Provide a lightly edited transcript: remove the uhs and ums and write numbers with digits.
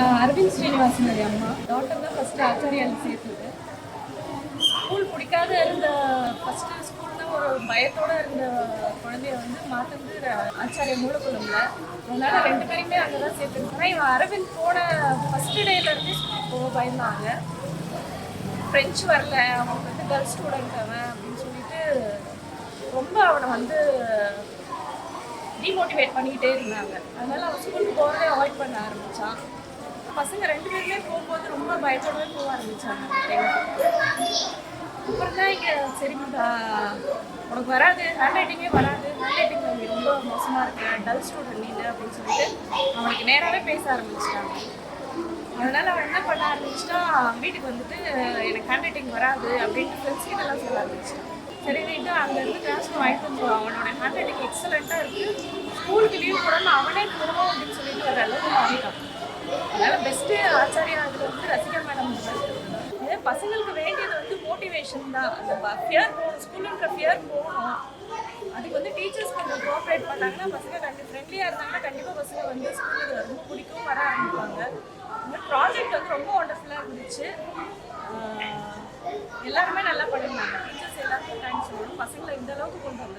அரவிந்த் ஸ்ரீனிவாசனுடைய அம்மா டாக்டர் தான் ஃபஸ்ட்டு ஆச்சாரியால் சேர்த்தது. ஸ்கூல் பிடிக்காத இருந்த ஃபஸ்ட்டு ஸ்கூல்னா ஒரு பயத்தோடு இருந்த குழந்தைய வந்து மாற்றிருந்து ஆச்சாரிய மூலக்குளம்ல, அதனால 2 பேருமே அங்கே தான் சேர்த்துருக்கோம். ஆனால் இவன் அரவிந்த் போன ஃபஸ்ட்டு டேலேருந்து ஸ்கூலுக்கு போக பயந்தாங்க. ஃப்ரெஞ்சு வரல, அவனுக்கு வந்து கேர்ள் ஸ்டூடெண்ட் அவன் அப்படின்னு சொல்லிட்டு ரொம்ப அவனை வந்து டிமோட்டிவேட் பண்ணிக்கிட்டே இருந்தாங்க. அதனால அவன் ஸ்கூலுக்கு போகிறதே அவாய்ட் பண்ண ஆரம்பித்தான். பசங்க 2 பேருமே போகும்போது ரொம்ப பயத்தோடவே போக ஆரம்பித்தாங்க. அப்புறம் தான் இங்கே சரிம்மா உனக்கு வராது, ஹேண்ட் ரைட்டிங்கே வராது, ஹேண்ட் ரைட்டிங் அவங்க ரொம்ப மோசமாக இருக்கு, டல் ஸ்டூடெண்ட் நீ அப்படின்னு சொல்லிட்டு அவனுக்கு நேராகவே பேச ஆரம்பிச்சிட்டாங்க. அதனால் அவன் என்ன பண்ண ஆரம்பிச்சிட்டா, வீட்டுக்கு வந்துட்டு எனக்கு ஹேண்ட் ரைட்டிங் வராது அப்படின்ட்டு ஃப்ரெண்ட்ஸ் கிட்டலாம் சொல்ல ஆரம்பிச்சிட்டான். சரின்ட்டு அங்கேருந்து ட்ரான்ஸ்ஃபர் வாங்கிட்டு வந்து அவனோட ஹேண்ட் ரைட்டிங் எக்ஸலண்ட்டாக இருக்குது, ஸ்கூலுக்கு லீவ் போடாமல் அவனே போகணும் அப்படின்னு சொல்லிட்டு வர அளவுக்கு மாறிட்டான். அதனால் பெஸ்ட்டு ஆச்சாரியா அதில் வந்து ரசிகா மேடம் இதே பசங்களுக்கு வேண்டியது வந்து மோட்டிவேஷன் தான். அந்த ஃபியர் போகணும், ஸ்கூலில் இருக்கிற ஃபியர் போகணும். அதுக்கு வந்து டீச்சர்ஸ் கொஞ்சம் கோஆப்ரேட் பண்ணாங்கன்னா பசங்க ஃப்ரெண்ட்லியாக இருந்தாங்கன்னா கண்டிப்பாக பசங்க வந்து ஸ்கூலுக்கு ரொம்ப பிடிக்கும், வர ஆரம்பிப்பாங்க. இந்த ப்ராஜெக்ட் வந்து ரொம்ப ஒண்டர்ஃபுல்லாக இருந்துச்சு. எல்லாருமே நல்லா பண்ணியிருந்தாங்க. டீச்சர்ஸ் எல்லாருமே தேங்க்ஸ் சொல்லணும், பசங்களை இந்த அளவுக்கு கொண்டு வந்தாங்க.